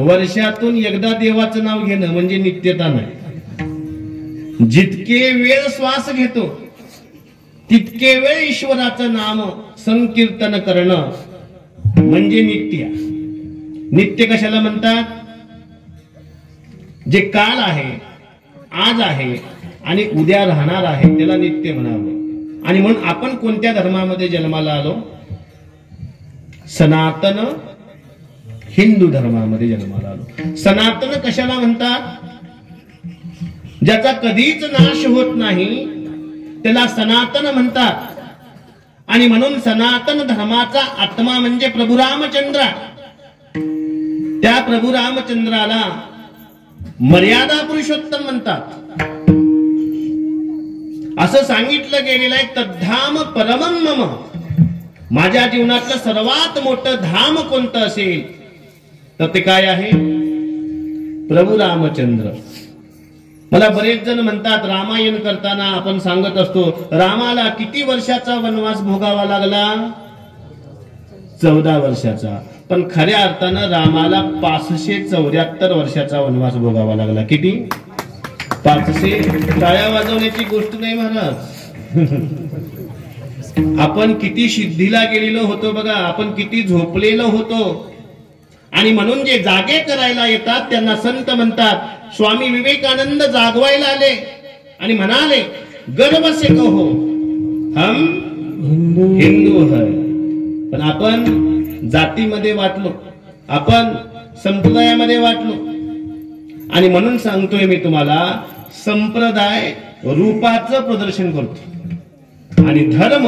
वर्षातून एकदा देवाचं नाव घेणं म्हणजे नित्यता नाही। जितके वेळ श्वास घेतो तितके वेळ ईश्वराचं नाम संकीर्तन करणं म्हणजे नित्य। नित्य कशाला म्हणतात? जे काल आहे, आज आहे आणि उद्या राहणार आहे त्याला नित्य म्हणावं। आणि म्हणून आपण कोणत्या धर्मामध्ये जन्माला आलो? सनातन हिंदू धर्मामध्ये जन्माला आलो। सनातन कशाला म्हणतात? ज्याचा कधीच नाश होत नाही त्याला सनातन म्हणतात। आणि म्हणून सनातन धर्माचा आत्मा म्हणजे प्रभू रामचंद्र। त्या प्रभू रामचंद्राला मर्यादा पुरुषोत्तम म्हणतात। असं सांगितलं गेलेलं आहे, तद्धाम परमं मम। माझ्या जीवनातलं सर्वात मोठं धाम कोणतं असेल तर ते काय आहे? प्रभू रामचंद्र। मला बरेच जण म्हणतात, रामायण करताना आपण सांगत असतो रामाला किती वर्षाचा वनवास भोगावा लागला? 14 वर्षाचा। पण खऱ्या अर्थानं रामाला 574 वर्षाचा वनवास भोगावा लागला। किती? 500। टाळ्या वाजवण्याची गोष्ट नाही महाराज। आपण किती सिद्धीला गेलेलो होतो बघा, आपण किती झोपलेलो होतो। आणि म्हणून जे जागे करायला येतात त्यांना संत म्हणतात। स्वामी विवेकानंद जागवायला आले आणि म्हणाले, गर्व से कहो हम हिंदू है। पण आपण जातीमध्ये वाटलो, आपण संप्रदायामध्ये वाटलो। आणि म्हणून सांगतोय मी तुम्हाला, संप्रदाय रूपाचं प्रदर्शन करतो आणि धर्म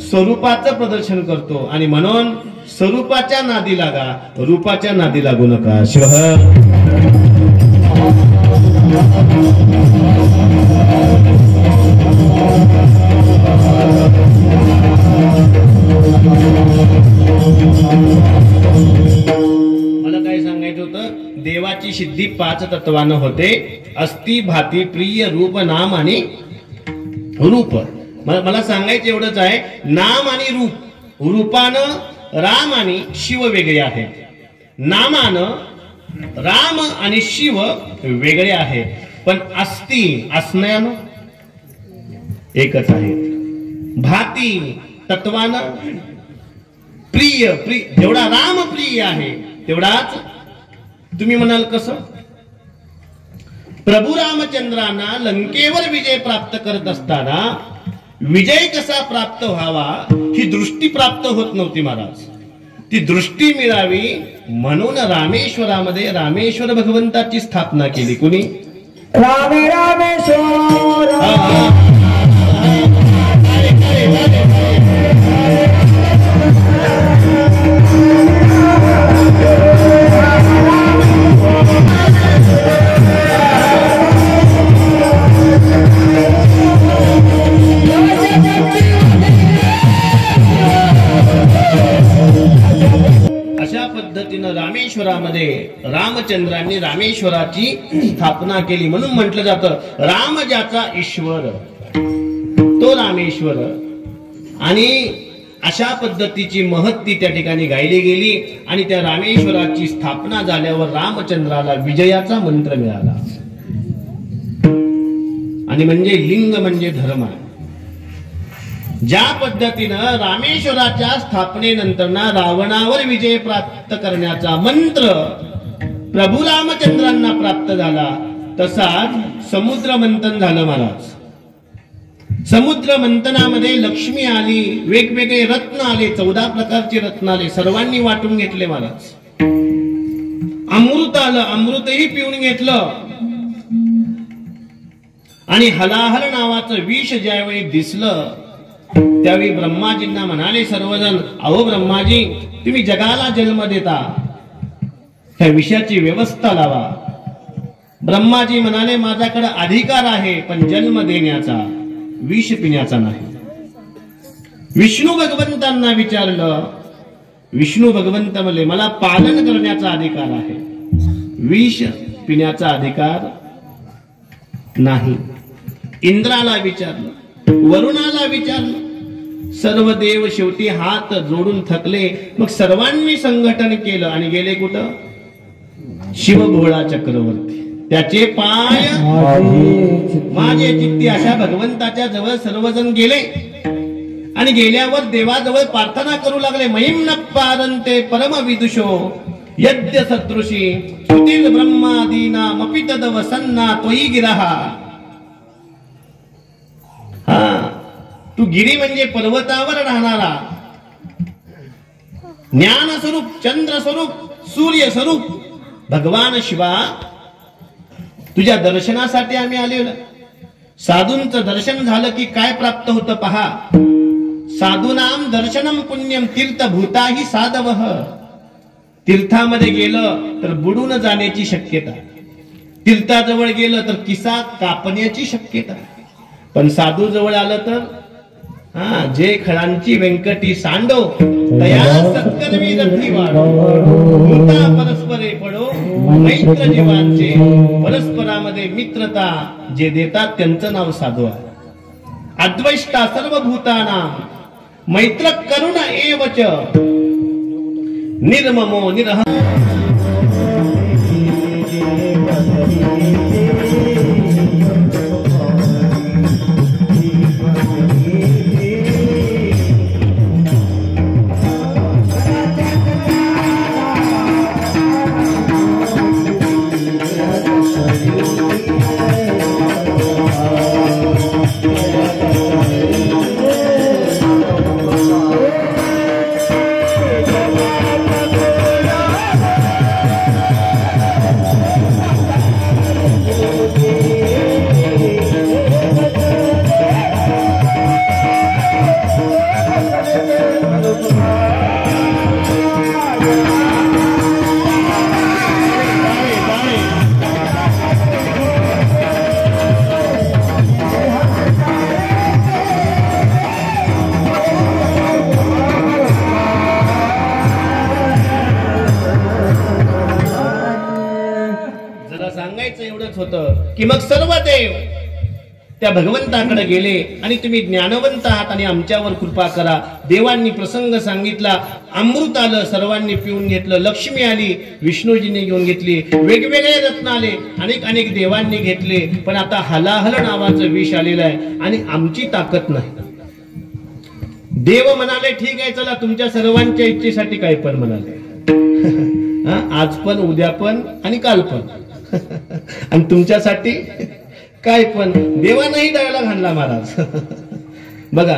स्वरूपाचं प्रदर्शन करतो। आणि म्हणून स्वरूपाच्या नादी लागा, रूपाच्या नादी लागू नका। शिवहर। मला काय सांगायचं होतं? देवाची सिद्धी 5 तत्वानं होते, अस्ति भाती प्रिय रूप नाम आणि रूप। मला सांगायचं एवढंच आहे, नाम आणि रूप। रूपानं राम आणि शिव वेगळे आहेत, नामानं राम आणि शिव वेगळे आहेत, पण अस्ति असण्यानं एकच आहे। भाती तत्वानं प्रिय जेवढा राम प्रिय आहे तेवढाच तुम्ही म्हणाल कसं? प्रभू रामचंद्रांना लंकेवर विजय प्राप्त करत असताना विजय कसा प्राप्त व्हावा ही दृष्टी प्राप्त होत नव्हती महाराज। ती दृष्टी मिळावी म्हणून रामेश्वरामध्ये रामेश्वर भगवंताची स्थापना केली। कुणी? रामे रामेश्वर। अशा पद्धतीनं रामेश्वरामध्ये रामचंद्रांनी रामेश्वराची स्थापना केली। म्हणून म्हटलं जातं, राम ज्याचा ईश्वर तो रामेश्वर। आणि अशा पद्धतीची महत्ती त्या ठिकाणी गायली गेली। आणि त्या रामेश्वराची स्थापना झाल्यावर रामचंद्राला विजयाचा मंत्र मिळाला। आणि म्हणजे लिंग म्हणजे धर्म। ज्या पद्धतीनं रामेश्वराच्या स्थापनेनंतर रावणावर विजय प्राप्त करण्याचा मंत्र प्रभू रामचंद्रांना प्राप्त झाला, तसाच समुद्र मंथन झालं महाराज। समुद्र मंथनामध्ये लक्ष्मी आली, वेगवेगळे रत्न आले, 14 प्रकारचे रत्न आले, सर्वांनी वाटून घेतले महाराज। अमृत आलं, अमृतही पिऊन घेतलं। आणि हलाहल नावाचं विष ज्यावेळी दिसलं त्यावेळी ब्रह्माजींना म्हणाले सर्वजण, अहो ब्रह्माजी, तुम्ही जगाला जन्म देता, त्या विषयाची व्यवस्था लावा। ब्रह्माजी म्हणाले, माझ्याकडे अधिकार आहे पण जन्म देण्याचा, विष पिण्याचा नाही। विष्णू भगवंतांना विचारलं, विष्णू भगवंत म्हणले मला पालन करण्याचा अधिकार आहे, विष पिण्याचा अधिकार नाही. इंद्राला विचारलं, वरुणाला विचारलं, सर्व देव शेवटी हात जोडून थकले. मग सर्वांनी संघटन केलं आणि गेले कुठं? शिवभोळा चक्रवर्ती. त्याचे पाय माझे चित्ती अशा भगवंताच्या जवळ सर्वजण गेले आणि गेल्यावर देवाजवळ प्रार्थना करू लागले. महिम न पारंते परम विदुषो यद्य सदृशी स्तुतील ब्रह्मादीना मपि तद वसन्ना त्वयि गिरहा. हा, तू गिरी म्हणजे पर्वतावर राहणारा ज्ञान स्वरूप, चंद्र स्वरूप, सूर्य स्वरूप भगवान शिवा, तुझ्या दर्शनासाठी आम्ही आलेलो. साधूंचं दर्शन झालं की काय प्राप्त होतं पहा. साधूनाम दर्शनम पुण्यम तीर्थभूताही साधवः. तीर्थामध्ये गेलं तर बुडून जाण्याची शक्यता, तीर्थाजवळ गेलं तर किसा कापण्याची शक्यता. पण साधू जवळ आलं तर जे खळांची व्यंकटी सांडो तया सत्कर्मी रथी वाढो. भूता परस्परे पडो मैत्र जीवांचे. परस्परामध्ये मित्रता जे देतात त्यांचं नाव साधू आहे. अद्वैष्टा सर्व भूतानां मैत्र करुण एवच निर्ममो निरह. की मग सर्व देव त्या भगवंताकडे गेले आणि तुम्ही ज्ञानवंत आहात आणि आमच्यावर कृपा करा. देवांनी प्रसंग सांगितला, अमृत आलं, सर्वांनी पिऊन घेतलं. लक्ष्मी आली, विष्णूजीने घेऊन घेतली. वेगवेगळे रत्न आले, अनेक अनेक देवांनी घेतले. पण आता हलाहल नावाचं विष आलेलं आहे आणि आमची ताकद नाही. देव म्हणाले ठीक आहे, चला तुमच्या सर्वांच्या इच्छेसाठी काय पण म्हणाले. आज पण, उद्या पण आणि काल पण आणि तुमच्यासाठी काय पण. देवानाही डाळाला घालला महाराज. बघा,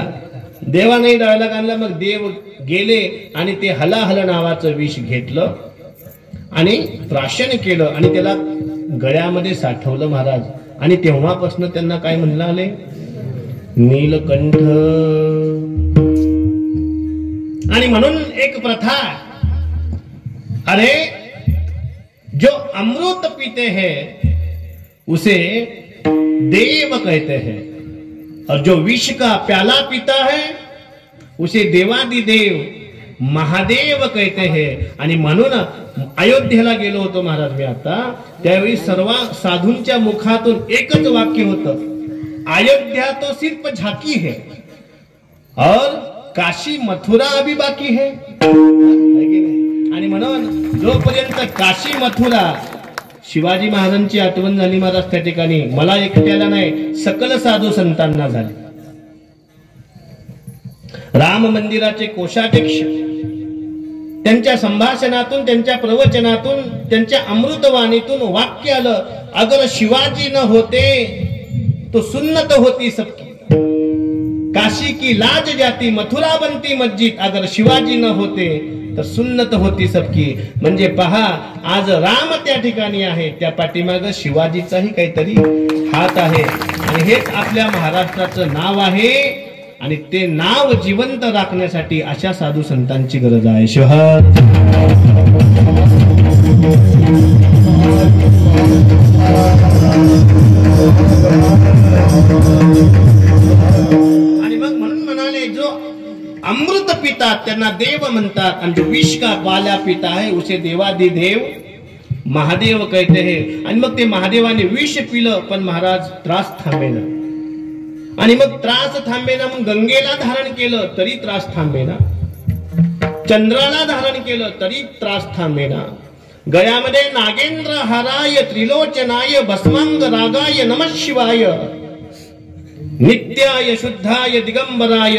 देवानाही डाळाला घालला. मग देव गेले आणि ते हलाहल नावाचं विष घेतलं आणि प्राशन केलं आणि त्याला गळ्यामध्ये साठवलं महाराज. आणि तेव्हापासून त्यांना काय म्हणलं आले, नीलकंठ. आणि म्हणून एक प्रथा, अरे जो अमृत पीते हैं उसे देव कहते हैं और जो विष का प्याला पीता है उसे देवादिदेव महादेव कहते हैं. आणि म्हणून अयोध्येला गेलो होतो महाराज मी आता, त्यावेळी सर्व साधूंच्या मुखातून एकच वाक्य होतं, अयोध्या तो सिर्फ झाकी है और काशी मथुरा अभी बाकी है. आणि म्हणून जोपर्यंत काशी मथुरा, शिवाजी महाराजांची आठवण झाली महाराज त्या ठिकाणी. मला एकट्याला नाही, सकल साधू संतांना झाली. राम मंदिराचे कोषाध्यक्ष त्यांच्या संभाषणातून, त्यांच्या प्रवचनातून, त्यांच्या अमृतवाणीतून वाक्य आलं, अगर शिवाजी न होते तो सुन्नत होती सबकी, काशी की लाज जाती, मथुरा बनती मस्जिद. अगर शिवाजी न होते तर सुन्नत होती सबकी. म्हणजे पहा, आज राम त्या ठिकाणी आहे, त्या पाठीमाग शिवाजीचाही काहीतरी हात आहे. आणि हेच आपल्या महाराष्ट्राचं नाव आहे आणि ते नाव जिवंत राखण्यासाठी अशा साधू संतांची गरज आहे. शिवहर. आणि मग म्हणून म्हणाले, जो अमृत पितात त्यांना देव म्हणतात, आणि जो विष का पाल्या पिता है उसे देवादी देव महादेव कहते हैं. आणि मग ते महादेवाने विष पिलं, पण महाराज त्रास थांबेना. आणि मग त्रास थांबेना, मग गंगेला धारण केलं तरी त्रास थांबेना, चंद्राला धारण केलं तरी त्रास थांबेना. गळ्यामध्ये नागेंद्र हाराय त्रिलोचनाय भस्मांग रागाय नमः शिवाय नित्याय शुद्धाय दिगंबराय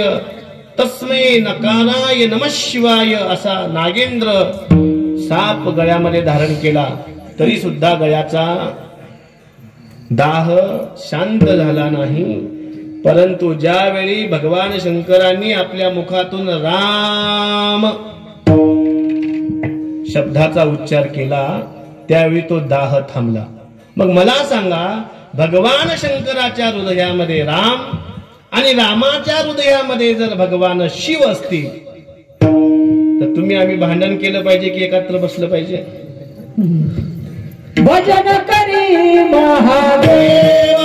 तस्मै नकाराय नमः शिवाय असा नागेंद्र साप गळ्यामध्ये धारण केला, तरी सुद्धा गळ्याचा दाह शांत झाला नाही. परंतु ज्यावेळी भगवान शंकरांनी आपल्या मुखातून राम शब्दाचा उच्चार केला, त्यावेळी तो दाह थांबला. मग मला सांगा, भगवान शंकराच्या हृदयामध्ये राम आणि रामाच्या हृदयामध्ये जर भगवान शिव असतील, तर तुम्ही आम्ही भांडण केलं पाहिजे की एकत्र बसलं पाहिजे? भजन करी महादेव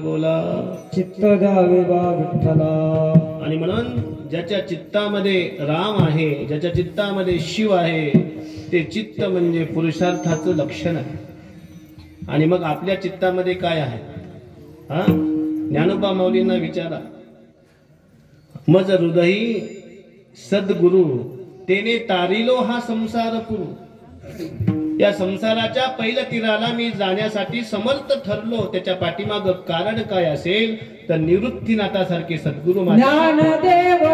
बोला चित्त द्यावे बा विठ्ठला. आणि म्हणून ज्याच्या चित्तामध्ये राम आहे, ज्याच्या चित्तामध्ये शिव आहे, ते चित्त म्हणजे पुरुषार्थाचं लक्षण आहे. आणि मग आपल्या चित्तामध्ये काय आहे? हा, ज्ञानोबा माऊलींना विचारा. मज हृदयी सद्गुरु तेने तारिलो हा संसार पुरू. या संसाराच्या पहिल्या तीराला मी जाण्यासाठी समर्थ ठरलो. त्याच्या पाठीमाग कारण काय असेल तर निवृत्तीनाथासारखे सद्गुरु ज्ञानदेव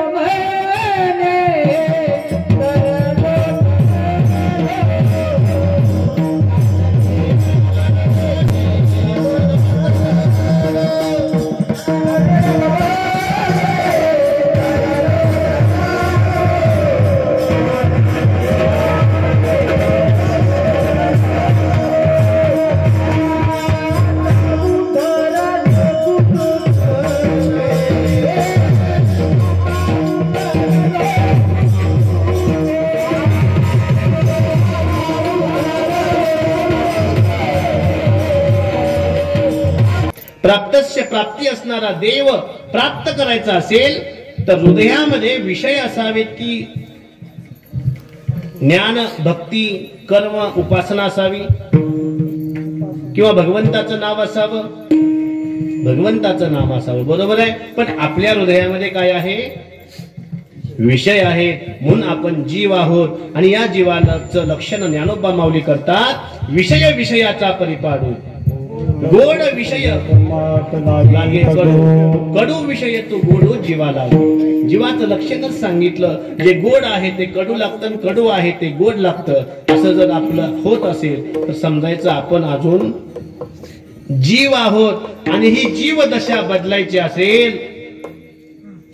प्राप्तस्य प्राप्ती असणारा देव प्राप्त करायचा असेल तर हृदयामध्ये विषय असावेत की ज्ञान भक्ती कर्म उपासना असावी, किंवा भगवंताचं नाव असावं, भगवंताचं नाम असावं. बरोबर आहे. पण आपल्या हृदयामध्ये काय आहे? विषय आहेत. म्हणून आपण जीव आहोत. आणि या जीवाचं लक्षण ज्ञानोबा माऊली करतात, विषय विषयाचा परिपाडू. गोड विषय लागे कडू, कडू विषय तो गोड जीवाला. जीवाचं लक्षणच सांगितलं, जे गोड आहे ते कडू लागतं, कडू आहे ते गोड लागतं. असं जर आपलं होत असेल तर समजायचं आपण अजून जीव आहोत. आणि ही जीव दशा बदलायची असेल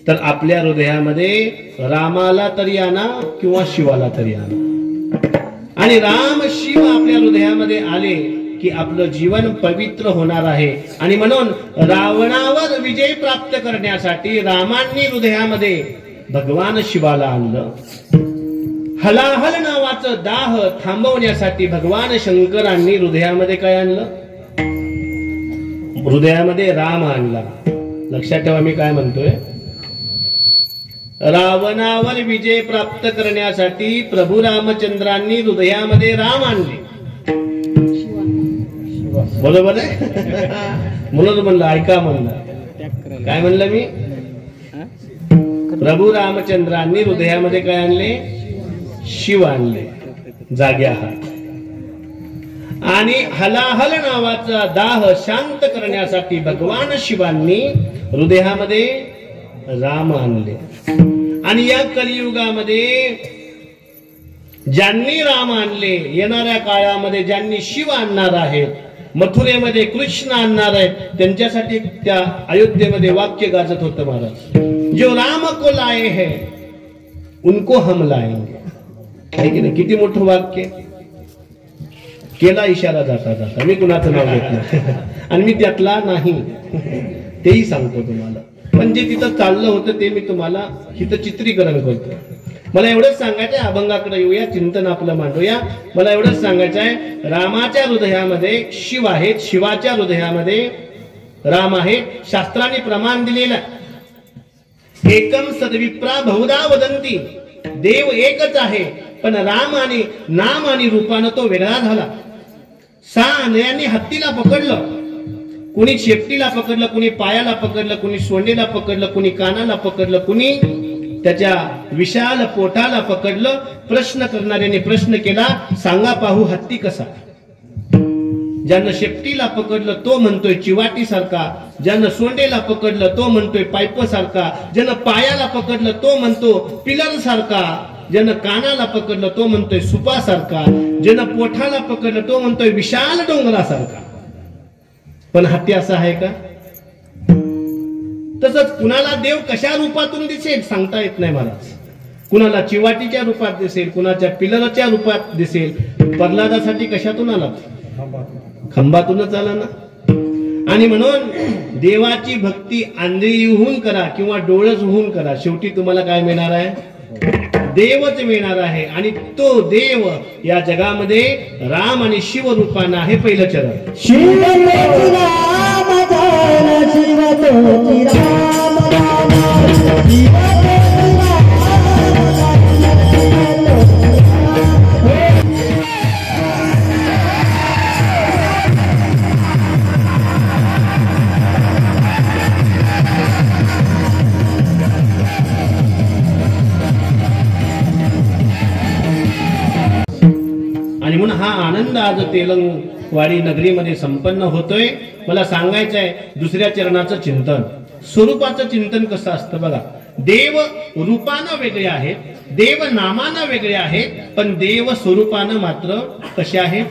तर आपल्या हृदयामध्ये रामाला तरी आणा किंवा शिवाला तरी आणा. आणि राम शिव आपल्या हृदयामध्ये आले की आपलं जीवन पवित्र होणार आहे. आणि म्हणून रावणावर विजय प्राप्त करण्यासाठी रामांनी हृदयामध्ये भगवान शिवाला आणलं. हलाहल नावाचं दाह थांबवण्यासाठी भगवान शंकरांनी हृदयामध्ये काय आणलं? हृदयामध्ये राम आणला. लक्षात ठेवा मी काय म्हणतोय. रावणावर विजय प्राप्त करण्यासाठी प्रभू रामचंद्रांनी हृदयामध्ये राम आणले. बरोबर आहे. म्हणून म्हणलं ऐका, म्हणलं काय म्हणलं मी? प्रभू रामचंद्रांनी हृदयामध्ये काय आणले? शिव आणले. जाग्या हात. आणि हलाहल नावाचा दाह शांत करण्यासाठी भगवान शिवांनी हृदयामध्ये राम आणले. आणि या कलियुगामध्ये ज्यांनी राम आणले, येणाऱ्या काळामध्ये ज्यांनी शिव आणणार आहेत, मथुरेमध्ये कृष्ण आणणार आहेत, त्यांच्यासाठी त्या अयोध्येमध्ये वाक्य गाजत होतं महाराज, जो राम को लाए है उनको हम लाएंगे. आहे की नाही? किती मोठं वाक्य. केला इशारा जाता जाता. मी कुणाचं नाव घेत नाही आणि मी त्यातला नाही, तेही सांगतो तुम्हाला. पण जे तिथं चाललं होतं ते मी तुम्हाला हिथं चित्रीकरण करतो. मला एवढंच सांगायचंय, अभंगाकडे येऊया, चिंतन आपलं मांडूया. मला एवढंच सांगायचं आहे, रामाच्या हृदयामध्ये शिव आहेत, शिवाच्या हृदयामध्ये राम आहे. शास्त्राने प्रमाण दिलेलं एकम सद्विप्रा बहुधा वदंती, देव एकच आहे, पण राम आणि नाम आणि रूपानं तो वेगळा झाला. 6 आंधळ्यांनी हत्तीला पकडलं, कुणी शेपटीला पकडलं, कुणी पायाला पकडलं, कुणी सोंडेला पकडलं, कुणी कानाला पकडलं, कुणी त्याच्या विशाल पोटाला पकडलं. प्रश्न करणाऱ्याने प्रश्न केला, सांगा पाहू हत्ती कसा? ज्यानं शेपटीला पकडलं तो म्हणतोय चिवाटी सारखा, ज्यानं सोंडेला पकडलं तो म्हणतोय पाईप सारखा, ज्यानं पायाला पकडलं तो म्हणतो पिलर सारखा, ज्यानं कानाला पकडलं तो म्हणतोय सुपासारखा, ज्यानं पोठाला पकडलं तो म्हणतोय विशाल डोंगरासारखा. पण हत्ती असा आहे का? तसंच कुणाला देव कशा रूपातून दिसेल सांगता येत नाही महाराज. कुणाला चिवाटीच्या रूपात दिसेल, कुणाच्या पिलरच्या रूपात दिसेल. प्रल्हादासाठी कशातून आला? खंबातूनच आला ना. आणि म्हणून देवाची भक्ती आंधळी होऊन करा किंवा डोळस होऊन करा, शेवटी तुम्हाला काय मिळणार आहे? देवच मिळणार आहे. आणि तो देव या जगामध्ये राम आणि शिव रूपानं आहे. पहिलं चरण शिव राम राम शिव राम आणि म्हणून हा आनंद आज तेलंगवाडी नगरीमध्ये संपन्न होतोय. मला सांगायचं आहे दुसऱ्या चरणाचं चिंतन, स्वरूपाचं चिंतन कसं असतं बघा. देव रूपानं वेगळे आहेत, देव नामानं वेगळे आहेत, पण देव स्वरूपानं मात्र कसे आहेत?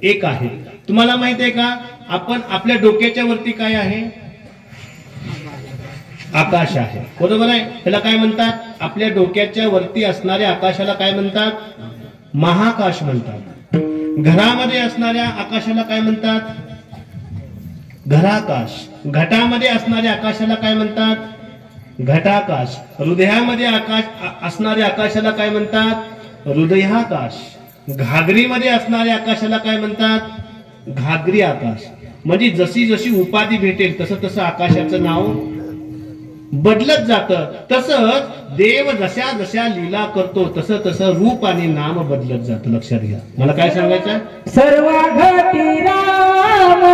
एक आहे. तुम्हाला माहित आहे का, आपण आपल्या डोक्याच्या वरती काय आहे? आकाश आहे, बरोबर आहे. त्याला काय म्हणतात? आपल्या डोक्याच्या वरती असणाऱ्या आकाशाला काय म्हणतात? महाकाश म्हणतात. घरामध्ये असणाऱ्या आकाशाला काय म्हणतात? घराकाश. घटामध्ये असणाऱ्या आकाशाला काय म्हणतात? घटाकाश. हृदयामध्ये आकाश असणाऱ्या आकाशाला काय म्हणतात? हृदयाकाश. घागरीमध्ये असणाऱ्या आकाशाला काय म्हणतात? घागरी आकाश. म्हणजे जशी जशी उपाधी भेटेल तसं तसं आकाशाचं नाव बदलत जातं. तसंच देव जशा जशा लीला करतो तसं तसं रूप आणि नाम बदलत जातं. लक्षात घ्या. मला काय सांगायचं? सर्व घटी राम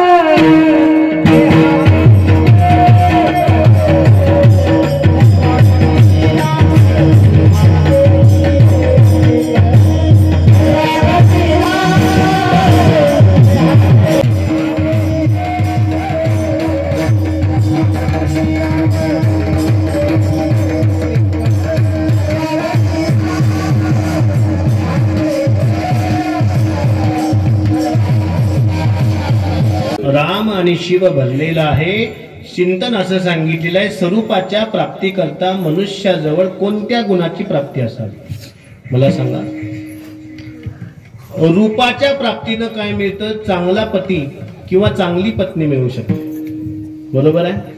राम आणि शिव भरलेला आहे. चिंतन असं सांगितलेलं आहे, स्वरूपाच्या प्राप्तीकरता मनुष्याजवळ कोणत्या गुणाची प्राप्ती असावी? मला सांगा. रूपाच्या प्राप्तीनं काय मिळतं? चांगला पती किंवा चांगली पत्नी मिळू शकते, बरोबर आहे.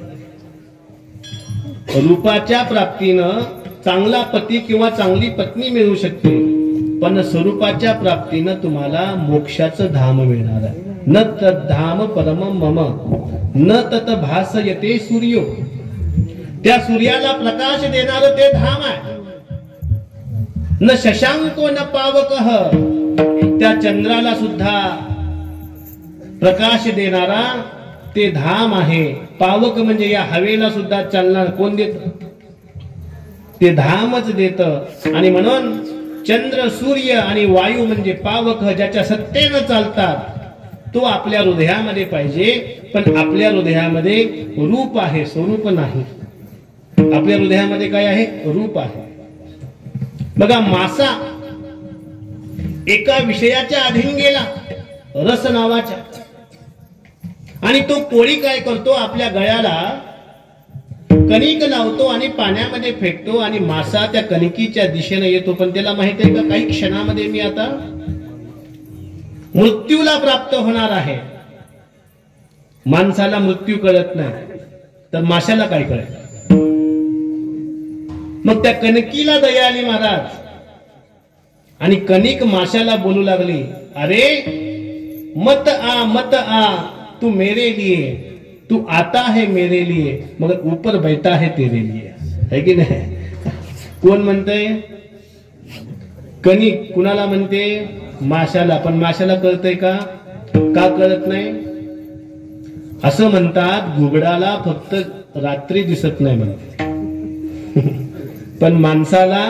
रूपाच्या प्राप्तीनं चांगला पती किंवा चांगली पत्नी मिळू शकते, पण स्वरूपाच्या प्राप्तीनं तुम्हाला मोक्षाचं धाम मिळणार आहे. न तद्धाम परम मम न तत भासयते सूर्यो. त्या सूर्याला प्रकाश देणारं ते धाम आहे. न शशांको न पावकः. त्या चंद्राला सुद्धा प्रकाश देणारा ते धाम आहे. पावक म्हणजे या हवेला सुद्धा चालणार कोण देत? ते धामच देत. आणि म्हणून चंद्र, सूर्य आणि वायू म्हणजे पावक ज्याच्या सत्तेनं चालतात तो आपल्या हृदयामध्ये पाहिजे. पण आपल्या हृदयामध्ये रूप आहे, स्वरूप नाही. आपल्या हृदयामध्ये काय आहे? रूप आहे. बघा, मासा एका विषयाच्या अधीन गेला, रस नावाच्या, आणि तो कोळी काय करतो? आपल्या गळ्याला कणिक लावतो आणि पाण्यामध्ये फेकतो आणि मासा त्या कणिकीच्या दिशेने येतो. पण त्याला माहित आहे का काही क्षणामध्ये मी आता मृत्यूला प्राप्त होणार आहे. माणसाला मृत्यू कळत नाही, तर माशाला काय कळेल? मग त्या कणकीला दया आली महाराज, आणि कणिक माशाला बोलू लागली, अरे मत आ तू मेरे लिए, तू आता है मेरे लिए, मगर ऊपर बैठा है तेरे लिए. है की नाही? कोण म्हणतंय? कणिक कुणाला म्हणते? माशाला. पण माशाला कळतंय का? का कळत नाही? असं म्हणतात घुबडाला फक्त रात्री दिसत नाही म्हणते, पण माणसाला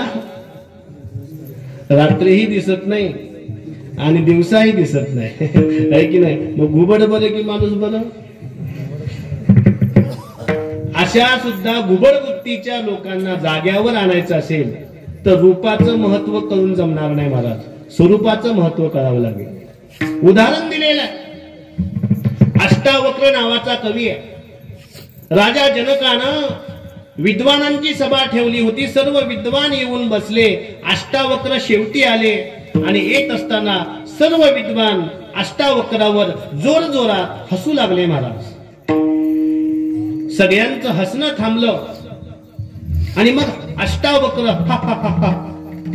रात्रीही दिसत नाही आणि दिवसाही दिसत नाही. आहे की नाही? मग घुबड बरं की माणूस बरं? अशा सुद्धा घुबड वृत्तीच्या लोकांना जाग्यावर आणायचं असेल तर रूपाचं महत्व कळून जमणार नाही महाराज, स्वरूपाचं महत्व कळावं लागेल. उदाहरण दिलेलं आहे. अष्टावक्र नावाचा कवी आहे. राजा जनकानं विद्वानांची सभा ठेवली होती. सर्व विद्वान येऊन बसले. अष्टावक्र शेवटी आले आणि येत असताना सर्व विद्वान अष्टावक्रावर जोर जोरात हसू लागले महाराज. सगळ्यांचं हसणं थांबलं आणि मग अष्टावक्र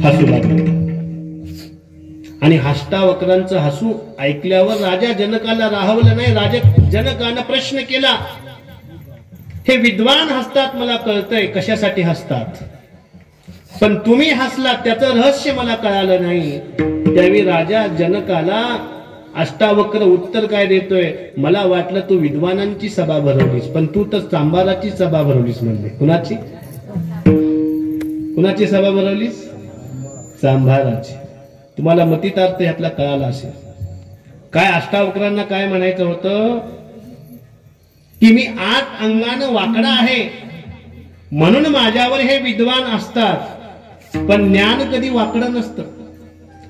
हसू लागले. आणि अष्टावक्रांचं हसू ऐकल्यावर राजा जनकाला राहवलं नाही. राजा जनकानं प्रश्न केला, हे विद्वान हसतात मला कळतंय कशासाठी हसतात, पण तुम्ही हसलात त्याचं रहस्य मला कळालं नाही. त्यावेळी राजा जनकाला अष्टावक्र उत्तर काय देतोय, मला वाटलं तू विद्वानांची सभा भरवलीस, पण तू तर चांभाराची सभा भरवलीस. म्हणजे कुणाची कुणाची सभा भरवलीस? चांभाराची. तुम्हाला मतितार्थ यातला कळाला असेल. काय अष्टावक्रांना काय म्हणायचं होतं की मी आत अंगानं वाकडा आहे म्हणून माझ्यावर हे विद्वान असतात, पण ज्ञान कधी वाकडं नसतं.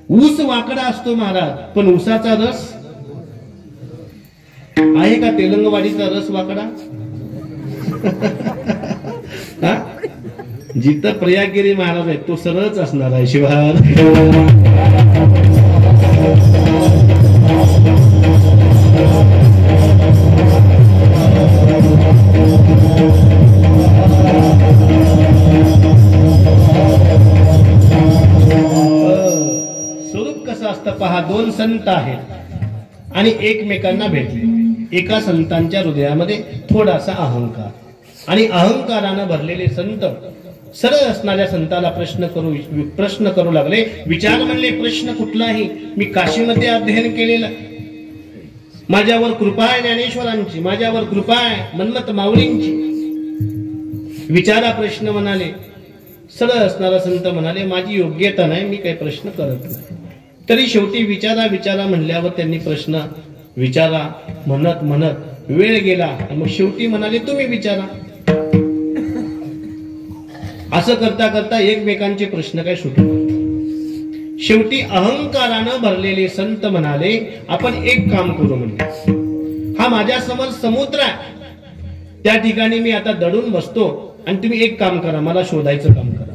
ऊस वाकडा असतो महाराज, पण ऊसाचा रस आहे का? तेलंगवाडीचा रस वाकडा? जिथं प्रयागगिरी महाराज आहे तो सरळच असणार आहे. शिवाय स्वरूप कसं असतं पहा. दोन संत आहेत आणि एकमेकांना भेटले. एका संतांच्या हृदयामध्ये थोडासा अहंकार, आणि अहंकारानं भरलेले संत सरळ असणाऱ्या संताला प्रश्न करू लागले. विचार म्हणले, प्रश्न कुठलाही. मी काशीमध्ये अध्ययन केलेलं, माझ्यावर कृपा आहे ज्ञानेश्वरांची, माझ्यावर कृपा आहे मन्मथ माऊलींची. विचारा प्रश्न म्हणाले. सरळ असणारा संत म्हणाले, माझी योग्यता नाही, मी काही प्रश्न करत नाही. तरी शेवटी विचारा म्हणल्यावर त्यांनी प्रश्न विचारा म्हणत वेळ गेला. मग शेवटी म्हणाले, तुम्ही विचारा. असं करता करता एकमेकांचे प्रश्न काय सुटले. शेवटी अहंकारानं भरलेले संत म्हणाले, आपण एक काम करू. म्हणजे हा माझ्या समोर समुद्र आहे, त्या ठिकाणी मी आता दडून बसतो आणि तुम्ही एक काम करा, मला शोधायचं काम करा.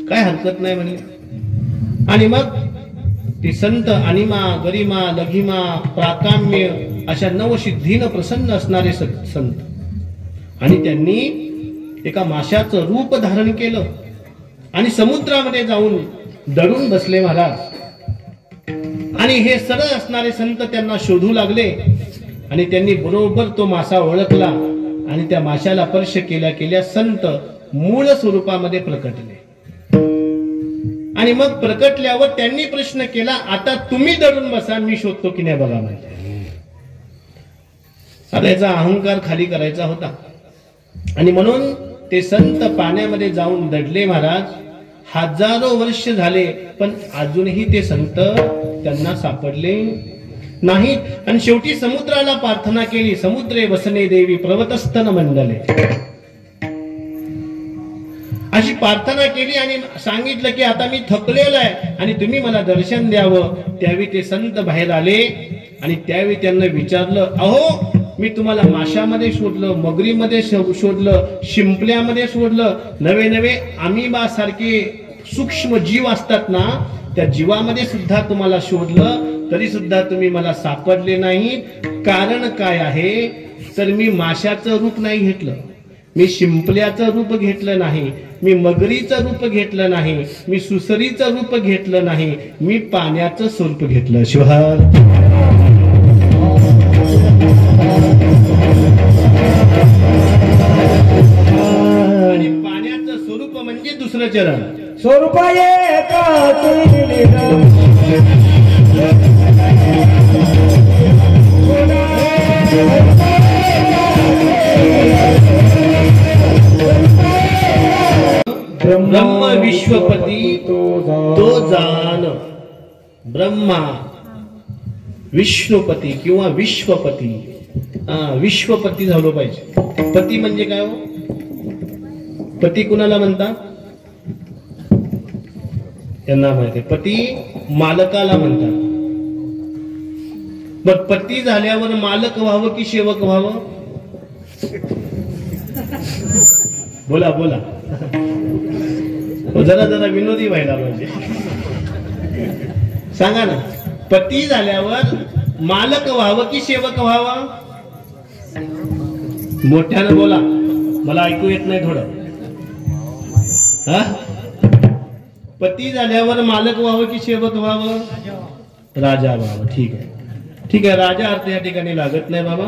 काय हरकत नाही म्हणले. आणि मग ते संत अनिमा गरिमा लघिमा प्राकाम्य अशा नवसिद्धीनं प्रसन्न असणारे संत, आणि त्यांनी एका माशाचं रूप धारण केलं आणि समुद्रामध्ये जाऊन दडून बसले महाराज. आणि हे सरळ असणारे संत त्यांना शोधू लागले आणि त्यांनी बरोबर तो मासा ओळखला आणि त्या माशाला स्पर्श केल्या संत मूळ स्वरूपामध्ये प्रकटले. आणि मग प्रकटल्यावर त्यांनी प्रश्न केला, आता तुम्ही दडून बसा, मी शोधतो की नाही बघा. म्हणजे आता याचा अहंकार खाली करायचा होता. आणि म्हणून ते संत पाण्यामध्ये जाऊन दडले महाराज. हजारो वर्ष झाले पण अजूनही ते संत त्यांना सापडले नाहीत. आणि शेवटी समुद्राला प्रार्थना केली, समुद्रे वसने देवी प्रवतस्तन मंडले, अशी प्रार्थना केली आणि सांगितलं की आता मी थकलेलो आहे आणि तुम्ही मला दर्शन द्यावं. त्यावेळी ते संत बाहेर आले आणि त्यावेळी त्यांना विचारलं, अहो मी तुम्हाला माशामध्ये शोधलं, मगरीमध्ये शोधलं, शिंपल्यामध्ये शोधलं, नवे नवे अमिबा सारखे सूक्ष्म जीव असतात ना, त्या जीवामध्ये सुद्धा तुम्हाला शोधलं, तरी सुद्धा तुम्ही मला सापडले नाहीत. कारण काय आहे तर मी माशाचं रूप नाही घेतलं, मी शिंपल्याचं रूप घेतलं नाही, मी मगरीचं रूप घेतलं नाही, मी सुसरीचं रूप घेतलं नाही, मी पाण्याचं स्वरूप घेतलं. शिवहर आणि पाण्याचं स्वरूप म्हणजे दुसरं चरण. स्वरूप एक ब्रह्म विश्वपती तो जान. ब्रह्मा विष्णुपती किंवा विश्वपती. विश्वपती झालो पाहिजे. पती म्हणजे काय हो? पती कुणाला म्हणतात? त्यांना माहिती आहे. पती मालकाला म्हणतात. मग पती झाल्यावर मालक व्हावं की सेवक व्हावं? बोला बोला. जरा जरा विनोदी व्हायला पाहिजे. सांगा ना, पती झाल्यावर मालक व्हावं की सेवक व्हावं? मोठ्यानं बोला, मला ऐकू येत नाही थोडं. पती झाल्यावर मालक व्हावं की सेवक व्हावं? राजा व्हावं. ठीक आहे, ठीक आहे. राजा अर्थ या ठिकाणी लागत नाही बाबा,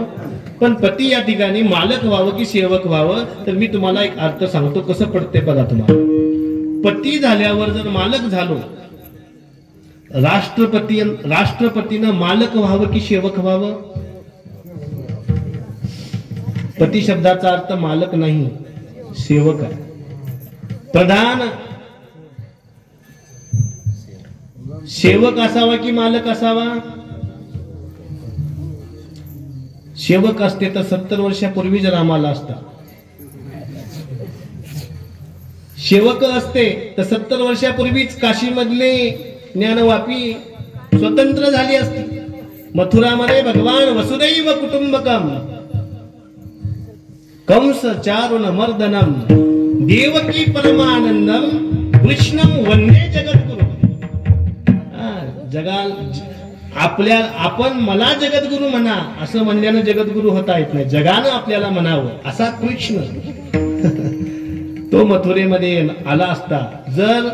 पण पती या ठिकाणी मालक व्हावं की सेवक व्हावं? तर मी तुम्हाला एक अर्थ सांगतो, कसं पडते बघा तुम्हाला. पती झाल्यावर जर मालक झालो, राष्ट्रपतीनं मालक व्हावं की सेवक व्हावं? पती शब्दाचा अर्थ मालक नाही, सेवक आहे. प्रधान सेवक असावा की मालक असावा? सेवक असते तर 70 वर्षापूर्वीच रामाला असता. सेवक असते तर 70 वर्षापूर्वीच काशीमधले ज्ञानवापी स्वतंत्र झाली असती. मथुरामध्ये भगवान वसुदैव कुटुंबकम कंस चारुण मर्दनम देवकी परमानंदम कृष्णम वंदे जगद्गुरु. आपण मला जगद्गुरु म्हणा असं म्हणल्यानं जगद्गुरु होता येत नाही. जगानं आपल्याला म्हणावं असा कृष्ण तो मथुरेमध्ये आला असता. जर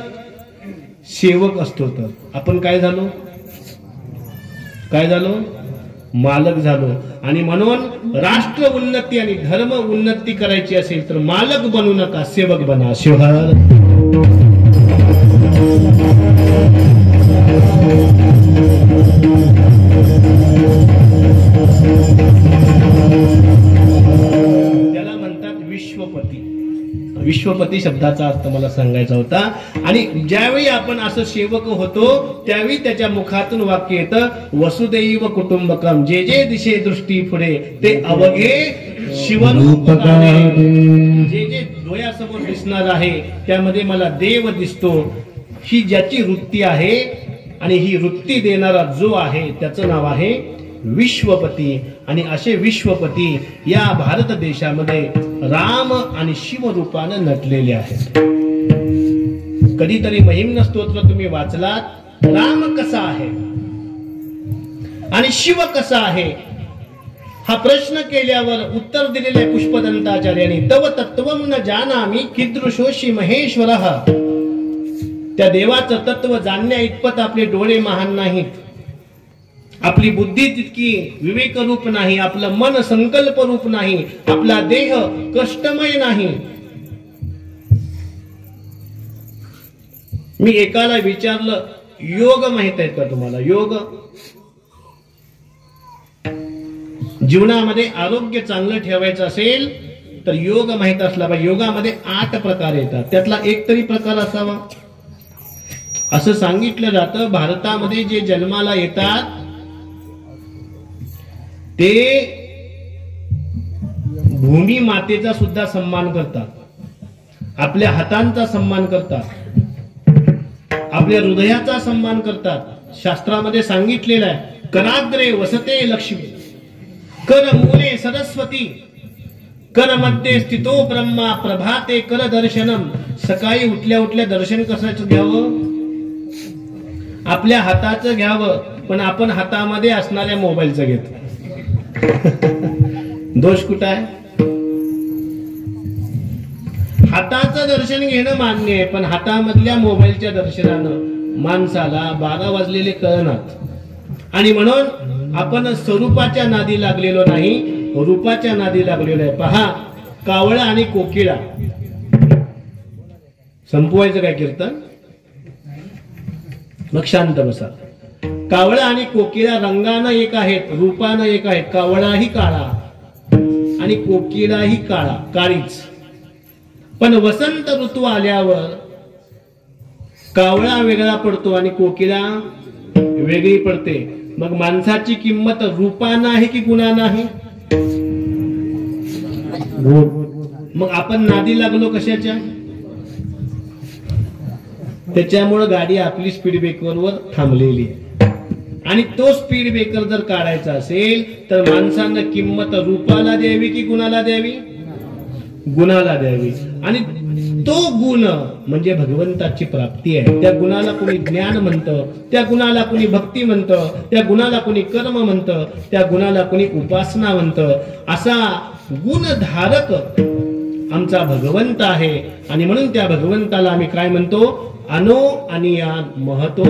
सेवक असतो तर आपण काय झालो? मालक झालो. आणि म्हणून राष्ट्र उन्नती आणि धर्म उन्नती करायची असेल तर मालक बनू नका, सेवक बना. शिवहर त्याला म्हणतात विश्वपती. विश्वपती शब्दाचा अर्थ मला सांगायचा होता. आणि ज्यावेळी आपण असं सेवक होतो त्यावेळी त्याच्या मुखातून वाक्य येतं वसुदैव कुटुंबकम. जे जे दिशे दृष्टी पुढे ते अवघे शिवरूप गाणे. जे जे डोळ्यासमोर दिसणार आहे त्यामध्ये मला देव दिसतो. ही ज्याची वृत्ती आहे आणि ही वृत्ती देणारा जो आहे त्याचं नाव आहे विश्वपती. आणि असे विश्वपती या भारत देशामध्ये राम आणि शिव रूपानं नटलेले आहेत. कधीतरी महिम्न स्तोत्र तुम्ही वाचलात, राम कसा आहे आणि शिव कसा आहे हा प्रश्न केल्यावर उत्तर दिलेले पुष्पदंताचार्यांनी तव तत्वम न जानामि कीदृशोषी महेश्वरः. त्या देवाचं तत्व जाणण्या इतपत आपले डोळे महान नाहीत, आपली बुद्धी तितकी विवेक रूप नाही, आपलं मन संकल्प रूप नाही, आपला देह कष्टमय नाही. मी एकाला विचारलं योग माहित आहे का तुम्हाला? योग जीवनामध्ये आरोग्य चांगलं ठेवायचं असेल तर योग माहित असला पाहिजे. योगामध्ये 8 प्रकार येतात, त्यातला एक तरी प्रकार असावा असं सांगितलं जातं. भारतामध्ये जे जन्माला येतात ते भूमी मातेचा सुद्धा सन्मान करतात, आपल्या हातांचा सन्मान करतात, आपल्या हृदयाचा सन्मान करतात. शास्त्रामध्ये सांगितलेलं आहे कराग्रे वसते लक्ष्मी, कर मूले सरस्वती, कर मध्ये स्थितो ब्रह्मा, प्रभाते कर दर्शनम. सकाळी उठल्या उठल्या दर्शन कशाचं घ्यावं? आपल्या हाताचं घ्यावं, पण आपण हातामध्ये असणाऱ्या मोबाईलचं घेतो. दोष कुठं आहे? हाताचं दर्शन घेणं मान्य आहे, पण हातामधल्या मोबाईलच्या दर्शनानं माणसाला 12 वाजलेले कळनात. आणि म्हणून आपण स्वरूपाच्या नादी लागलेलो नाही, रूपाच्या नादी लागलेलो आहे. पहा, कावळा आणि कोकिळा. संपवायचं काय कीर्तन? मग शांत बसा. कावळा आणि कोकिळा रंगानं एक आहेत, रूपानं एक आहेत. कावळाही काळा आणि कोकिळाही काळीच. पण वसंत ऋतू आल्यावर कावळा वेगळा पडतो आणि कोकिळा वेगळी पडते. मग माणसाची किंमत रूपानं आहे की गुणानं आहे? मग आपण नादी लागलो कशाच्या? त्याच्यामुळे गाडी आपली स्पीड ब्रेकरवर थांबलेली आहे. आणि तो स्पीड ब्रेकर जर काढायचा असेल तर माणसानं किंमत रूपाला द्यावी की गुणाला द्यावी? गुणाला द्यावी. आणि तो गुण म्हणजे भगवंताची प्राप्ती आहे. त्या गुणाला कोणी ज्ञान म्हणतं, त्या गुणाला कोणी भक्ती म्हणतं, त्या गुणाला कोणी कर्म म्हणतं, त्या गुणाला कोणी उपासना म्हणतं. असा गुणधारक आमचा भगवंत आहे. आणि म्हणून त्या भगवंताला आम्ही काय म्हणतो? अनो अनियान महतो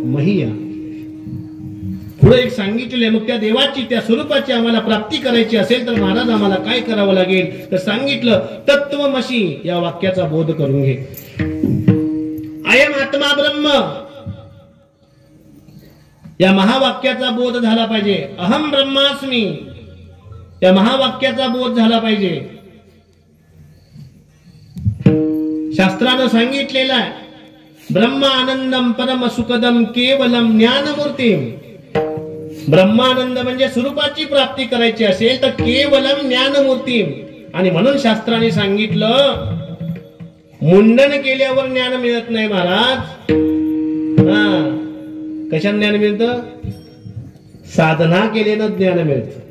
महिया. पुढे एक सांगितले. मग त्या देवाची, त्या स्वरूपाची आम्हाला प्राप्ती करायची असेल तर महाराज आम्हाला काय करावं लागेल? तर सांगितलं, तत्वमसी या वाक्याचा बोध करून घे. अयम आत्मा ब्रह्म या महावाक्याचा बोध झाला पाहिजे. अहम ब्रह्मास्मी या महावाक्याचा बोध झाला पाहिजे. शास्त्रानं सांगितलेलं आहे, ब्रह्मानंदम परम सुखदम केवलम ज्ञानमूर्तीम. ब्रह्मानंद म्हणजे स्वरूपाची प्राप्ती करायची असेल तर केवलम ज्ञानमूर्तीम. आणि म्हणून शास्त्राने सांगितलं, मुंडन केल्यावर ज्ञान मिळत नाही महाराज. कशाने ज्ञान मिळतं? साधना केल्यानं ज्ञान मिळतं.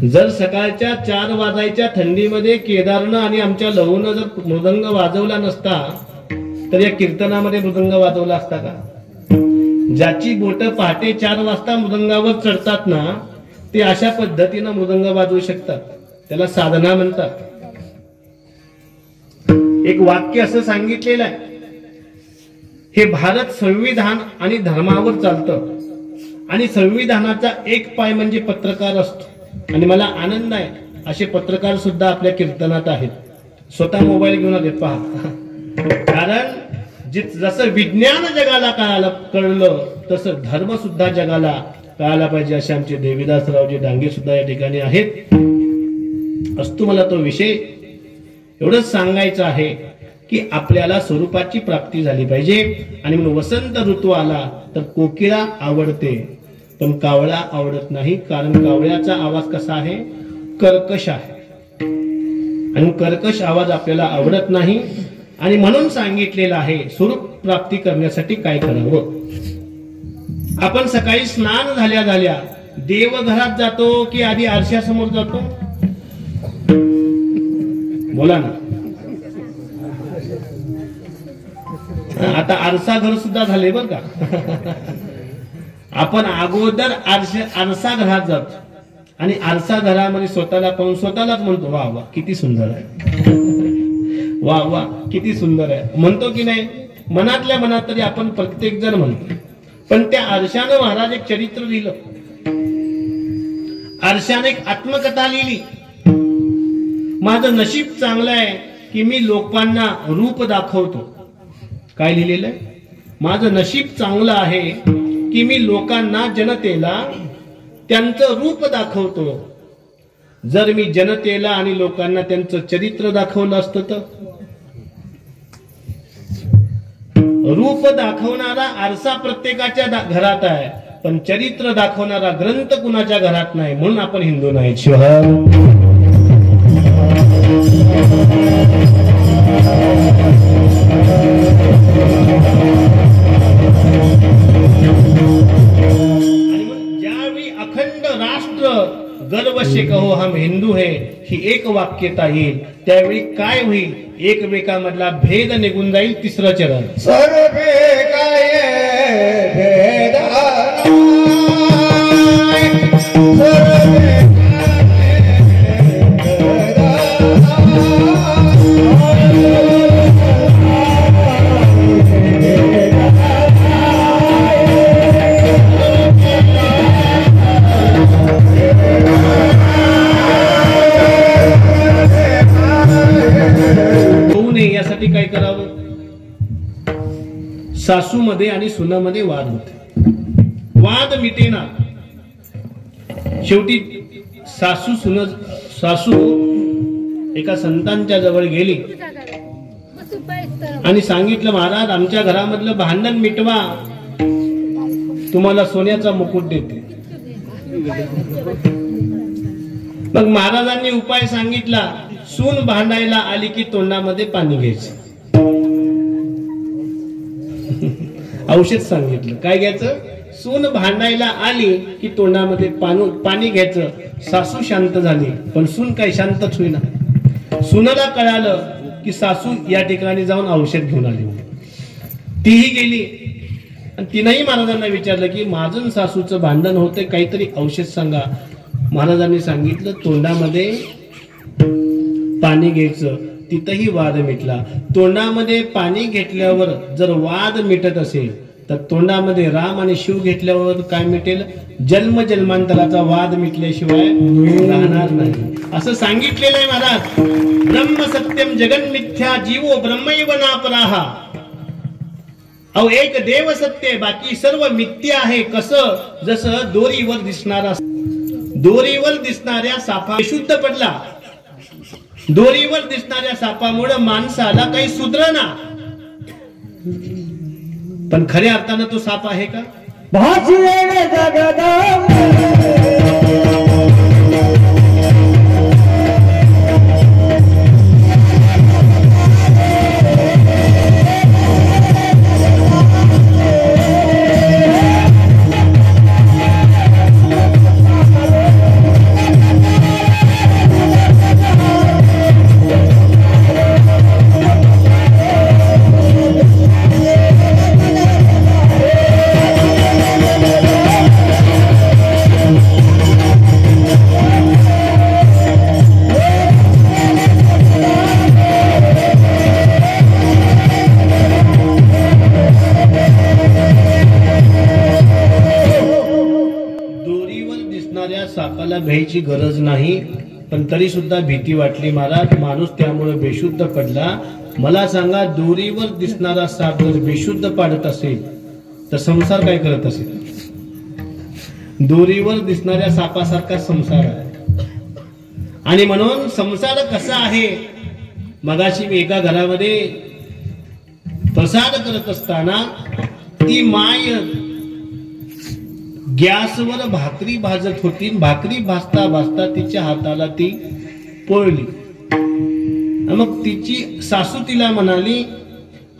जर सकाळच्या 4 वाजायच्या थंडीमध्ये केदारनं आणि आमच्या लहूनं जर मृदंग वाजवला नसता तर या कीर्तनामध्ये मृदंग वाजवला असता का? ज्याची बोट पहाटे 4 वाजता मृदंगावर चढतात ना, ते अशा पद्धतीनं मृदंग वाजवू शकतात. त्याला साधना म्हणतात. एक वाक्य असं सांगितलेलं आहे, हे भारत संविधान आणि धर्मावर चालतं आणि संविधानाचा एक पाय म्हणजे पत्रकार असतो. आणि मला आनंद आहे, असे पत्रकार सुद्धा आपल्या कीर्तनात आहेत. स्वतः मोबाईल घेऊन आले पहा. कारण जसं विज्ञान जगाला कळलं तसं धर्म सुद्धा जगाला कळायला पाहिजे. असे आमचे देवीदासरावजी डांगे सुद्धा या ठिकाणी आहेत. असतो मला तो विषय एवढंच सांगायचं आहे की आपल्याला स्वरूपाची प्राप्ती झाली पाहिजे. आणि म्हणून वसंत ऋतू आला तर कोकिळा आवडते पण कावळा आवडत नाही. कारण कावळ्याचा आवाज कसा आहे? कर्कश आहे. आणि कर्कश आवाज आपल्याला आवडत नाही. आणि म्हणून सांगितलेलं आहे स्वरूप प्राप्ती करण्यासाठी काय करावं. आपण सकाळी स्नान झाल्या देवघरात जातो की आधी आरशासमोर जातो? बोला ना. आता आरसा घर सुद्धा झाले बर का. आपण अगोदर आरसा घरात जातो आणि आरसा घरामध्ये स्वतःला पाहून स्वतःलाच म्हणतो, वा वा किती सुंदर आहे, वा वा किती सुंदर आहे म्हणतो की नाही? मनातल्या मनात तरी आपण प्रत्येक जण म्हणतो. पण त्या आरशानं महाराज एक चरित्र लिहिलं. आरशाने एक आत्मकथा लिहिली. माझं नशीब चांगलं आहे की मी लोकांना रूप दाखवतो. काय लिहिलेलं आहे? माझं नशीब चांगलं आहे की मी लोकांना, जनतेला त्यांचं रूप दाखवतो. जर मी जनतेला आणि लोकांना त्यांचं चरित्र दाखवलं असतं तर? रूप दाखवणारा आरसा प्रत्येकाच्या घरात आहे पण चरित्र दाखवणारा ग्रंथ कुणाच्या घरात नाही. म्हणून आपण हिंदू नाही. ज्यावेळी अखंड राष्ट्र गर्व से कहो हम हिंदू है ही एक वाक्यता येईल त्यावेळी काय होईल? एकमेकांमधला भेद निघून जाईल. तिसरं चरण सर्वे काय भेद सर्वे नवऱ्यामध्ये आणि सुनामध्ये वाद होते, वाद मिटेना. शेवटी सासू एका संतांच्या जवळ गेली आणि सांगितलं, महाराज आमच्या घरामधलं भांडण मिटवा, तुम्हाला सोन्याचा मुकुट देते. मग महाराजांनी उपाय सांगितला, सून भांडायला आली की तोंडामध्ये पाणी घ्यायचं. औषध सांगितलं, काय घ्यायचं? सून भांडायला आली की तोंडामध्ये पाणी घ्यायचं. सासू शांत झाली, पण सून काही शांतच होईना. सुनाला कळालं की सासू या ठिकाणी जाऊन औषध घेऊन आली. तीही गेली आणि तिनंही महाराजांना विचारलं की माझं सासूचं भांडण होतंय, काहीतरी औषध सांगा. महाराजांनी सांगितलं, तोंडामध्ये पाणी घ्यायचं. तिथंही वाद मिटला. तोंडामध्ये पाणी घेतल्यावर जर वाद मिटत असेल तर तोंडामध्ये राम आणि शिव घेतल्यावर काय मिटेल? जन्म जन्मांतराचा वाद मिटल्याशिवाय राहणार नाही, असं सांगितलेलं आहे महाराज. ब्रह्म सत्यम जगन मिथ्या जीवो ब्रह्मैव नापराहा. अहो एक देव सत्य, बाकी सर्व मिथ्या आहे. कसं? जसं दोरीवर दिसणाऱ्या सापा शुद्ध पडला. दोरीवर दिसणाऱ्या सापामुळे माणसाला काही सुधरना, पण खऱ्या अर्थानं तो साप आहे का? सापाला भ्यायची गरज नाही, पण तरी सुद्धा भीती वाटली महाराज. माणूस त्यामुळे बेशुद्ध पडला. मला सांगा, दोरीवर दिसणारा साप जर बेशुद्ध पाडत असेल तर संसार काय करत असेल? दोरीवर दिसणाऱ्या सापासारखा संसार आहे. आणि म्हणून संसार कसा आहे? मगाशी मी एका घरामध्ये प्रसाद करत असताना ती माय गॅसवर भाकरी भाजत होती. भाकरी भाजता भाजता तिच्या हाताला ती पोळली. मग तिची सासू तिला म्हणाली,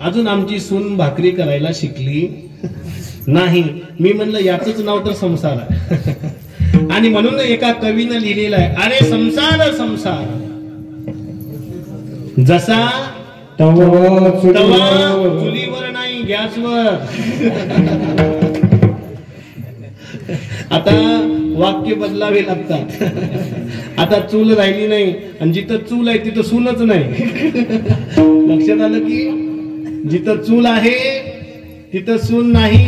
अजून आमची सून भाकरी करायला शिकली नाही. मी म्हणलं, याचंच नाव तर संसार आहे. आणि म्हणून एका कवीनं लिहिलेलं आहे, अरे संसार संसार जसा तवा चुलीवर नाही गॅसवर. आता वाक्य बदलावे लागतात. आता चूल राहिली नाही, आणि जिथं चूल आहे तिथं सूनच नाही. लक्षात आलं की जिथं चूल आहे तिथं सून नाही.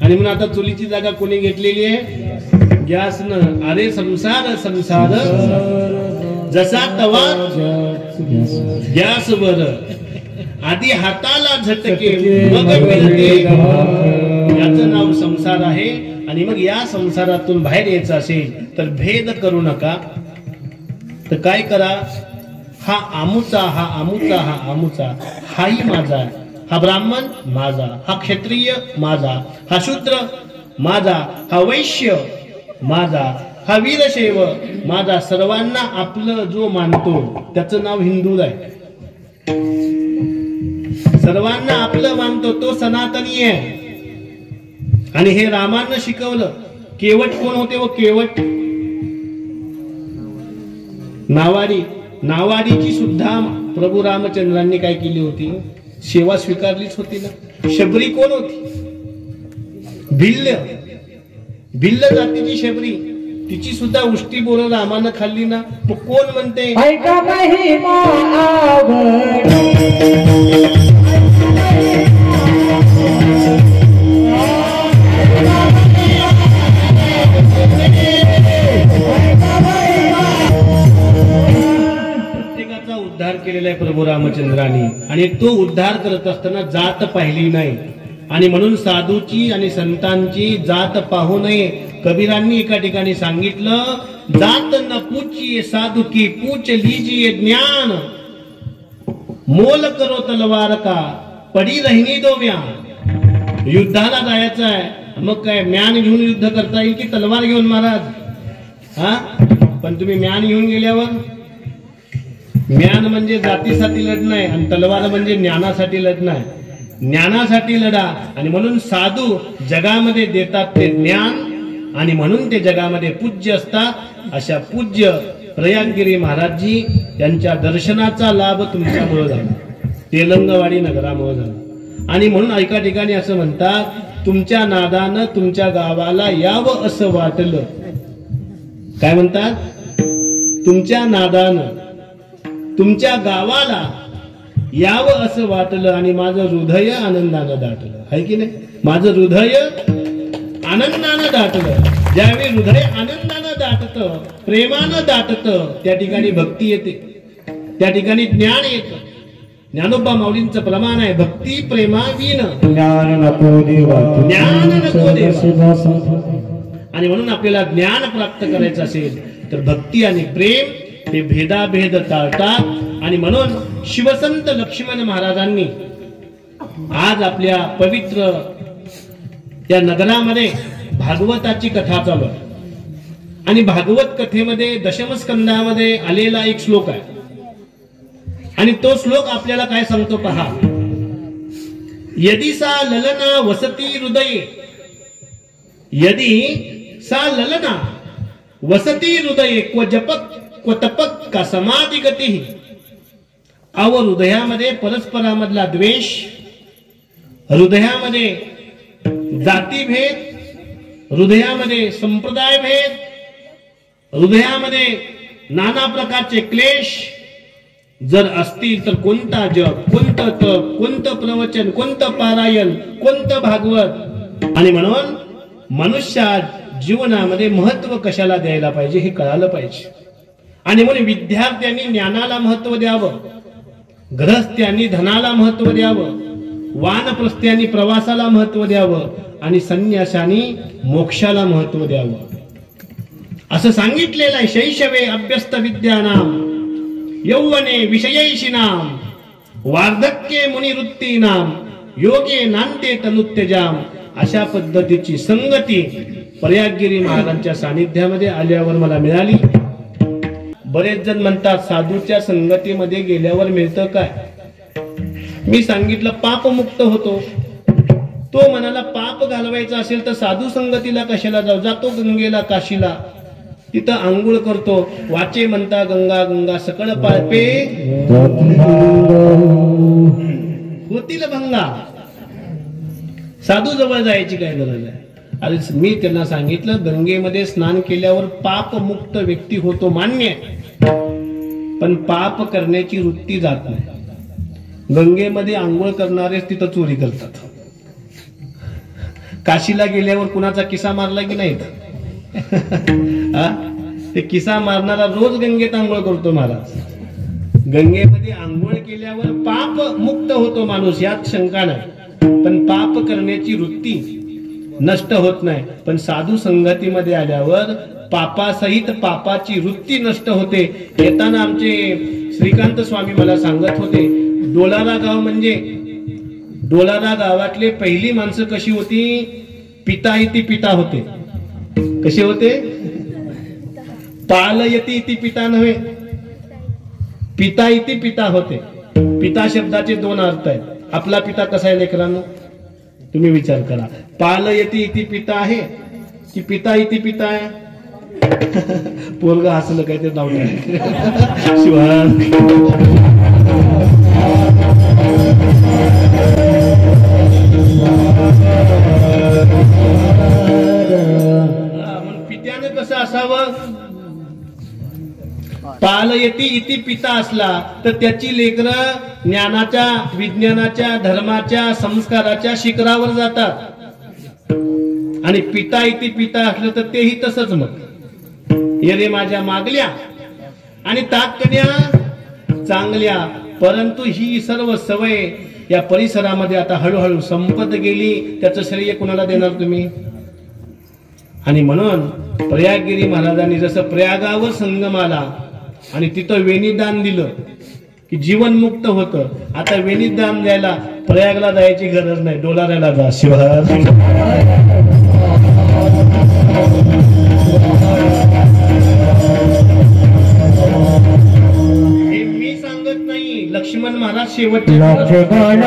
आणि म्हणून आता चुलीची जागा कोणी घेतलेली आहे? गॅसनं. अरे संसार संसार जसा तवा गॅसवर, आधी हाताला झटके मग मिळते, याचं नाव संसार आहे. आणि मग या संसारातून बाहेर यायचं असेल तर भेद करू नका. तर काय करा? हा आमुचा, हा आमुचा, हा आमुचा, हाही माझा, हा ब्राह्मण माझा, हा क्षत्रिय माझा, हा शूद्र माझा, हा वैश्य माझा, हा वीरशैव माझा. सर्वांना आपलं जो मानतो त्याचं नाव हिंदू आहे. सर्वांना आपलं मानतो तो सनातनी आहे. आणि हे रामानं शिकवलं. केवट कोण होते? व केवट नावाडीची सुद्धा प्रभू रामचंद्रांनी काय केली होती? सेवा स्वीकारलीच होती ना. शबरी कोण होती? भिल्ल जातीची शबरी, तिची सुद्धा उष्टी बोरं रामानं खाल्ली ना. मग कोण म्हणते? ऐका महिमा प्रत्येकाचा उद्धार केलेला आहे प्रभू प्रभू रामचंद्रांनी, आणि तो उद्धार करत असताना जात पाहिली नाही. आणि म्हणून साधूची आणि संतांची जात पाहू नये. कबीरांनी एका ठिकाणी सांगितलं, जात न पूछिए साधू की, पूछ लीजिए ज्ञान. मोल करो तलवार का, पडी रहनी दो म्यान. युद्धाला जायचं आहे, मग काय म्यान घेऊन युद्ध करता येईल की तलवार घेऊन महाराज? हा, पण तुम्ही म्यान घेऊन गेल्यावर, म्यान म्हणजे जातीसाठी लढणं आहे आणि तलवार म्हणजे ज्ञानासाठी लढणं आहे. ज्ञानासाठी लढा. आणि म्हणून साधू जगामध्ये देतात ते ज्ञान, आणि म्हणून ते जगामध्ये पूज्य असतात. अशा पूज्य प्रयागगिरी महाराजजी यांच्या दर्शनाचा लाभ तुमच्यामुळे झाला, तेलंगवाडी नगरामुळे झाला. आणि म्हणून एका ठिकाणी असं म्हणतात, तुमच्या नादानं तुमच्या गावाला यावं असं वाटलं. काय म्हणतात? तुमच्या नादानं तुमच्या गावाला यावं असं वाटलं आणि माझं हृदय आनंदानं दाटलं. आहे की नाही? माझं हृदय आनंदानं दाटलं. ज्यावेळी हृदय आनंदानं दाटतं, प्रेमानं दाटतं, त्या ठिकाणी भक्ती येते, त्या ठिकाणी ज्ञान येतं. ज्ञानोबा माऊलींचं प्रमाण आहे, भक्ती प्रेमा विन ज्ञान नको देवा, ज्ञान नको देवा. आणि म्हणून आपल्याला ज्ञान प्राप्त करायचं असेल तर भक्ती आणि प्रेम हे भेदाभेद टाळतात. आणि म्हणून शिवसंत लक्ष्मण महाराजांनी आज आपल्या पवित्र या नगरामध्ये भागवताची कथा चालू आहे. आणि भागवत कथेमध्ये दशमस्कंदामध्ये आलेला एक श्लोक आहे, आणि तो श्लोक आपल्याला काय सांगतो पहा. यदि सा ललना वसती हृदये, यदि सा ललना वसती हृदये, क्व जपक क्व तपक का समाधी गती. अव हृदयामध्ये परस्परामधला द्वेष, हृदयामध्ये जातीभेद, हृदयामध्ये संप्रदाय भेद, हृदयामध्ये नाना प्रकारचे क्लेश जर असतील तर कोणता जप, कोणतं तप, कोणतं प्रवचन, कोणतं पारायण, कोणतं भागवत. आणि म्हणून मनुष्य जीवनामध्ये महत्व कशाला द्यायला पाहिजे हे कळालं पाहिजे. आणि म्हणून विद्यार्थ्यांनी ज्ञानाला महत्व द्यावं, गृहस्थ्यांनी धनाला महत्व द्यावं, वानप्रस्थ्यांनी प्रवासाला महत्व द्यावं, आणि संन्यासांनी मोक्षाला महत्व द्यावं असं सांगितलेलं आहे. शैशवे अभ्यस्त विद्यानाम, यौवने विषयैषिणाम, वार्धक्ये मुनिवृत्तीनाम, योगे नांते तनुत्यजाम. अशा पद्धतीची संगती प्रयागगिरी महाराजांच्या सानिध्यामध्ये आल्यावर मला मिळाली. बरेच जण म्हणतात साधूच्या संगतीमध्ये गेल्यावर मिळतं काय? मी सांगितलं पापमुक्त होतो. तो मनाला पाप घालवायचा असेल तर साधू संगतीला कशाला जाऊ? जातो गंगेला, काशीला, तिथं आंघोळ करतो. वाचे म्हणता गंगा गंगा सकळ पाळपे होतील भंगा. साधू जवळ जायची काय गरज आहे? अरे मी त्यांना सांगितलं गंगेमध्ये स्नान केल्यावर पाप मुक्त व्यक्ती होतो, मान्य आहे, पण पाप करण्याची वृत्ती जात नाही. गंगेमध्ये आंघोळ करणारे तिथं चोरी करतात. काशीला गेल्यावर कुणाचा किसा मारला की नाही? ते किसा मारणारा रोज गंगेत आंघोळ करतो महाराज. गंगेमध्ये आंघोळ केल्यावर पाप मुक्त होतो माणूस, यात शंका नाही, पण पाप करण्याची वृत्ती नष्ट होत नाही. पण साधू संगतीमध्ये आल्यावर पापासहित पापाची वृत्ती नष्ट होते. येताना आमचे श्रीकांत स्वामी मला सांगत होते, डोलारा गाव म्हणजे डोलारा गावातले पहिली माणसं कशी होती? पिता इति पिता होते. कसे होते? पालयती इति पिता नव्हे, पिता इति पिता होते. पिता शब्दाचे दोन अर्थ आहेत. आपला पिता कसा आहे लेकरांनो? तुम्ही विचार करा. पालयती इति पिता आहे की पिता इति पिता आहे? पोरग हसलं काहीतरी नाव शिवाय. पित्याने कसं असावं? पालयती इति पिता असला तर त्याची लेकरं ज्ञानाच्या, विज्ञानाच्या, धर्माच्या, संस्काराच्या शिखरावर जातात. आणि पिता इति पिता असलं तर तेही तसंच. मग ये रे माझ्या मागल्या आणि ताकण्या चांगल्या, परंतु ही सर्व सवय या परिसरामध्ये आता हळूहळू संपत गेली. त्याचं श्रेय कुणाला देणार तुम्ही? आणि म्हणून प्रयागगिरी महाराजांनी जसं प्रयागावर संगम आला आणि तिथं वेणीदान दिलं की जीवन मुक्त होतं. आता वेणीदान द्यायला प्रयागला जायची गरज नाही, डोलाऱ्याला जा. शिवाय हे मी सांगत नाही, लक्ष्मण महाराज शेवटचे लक्ष्मण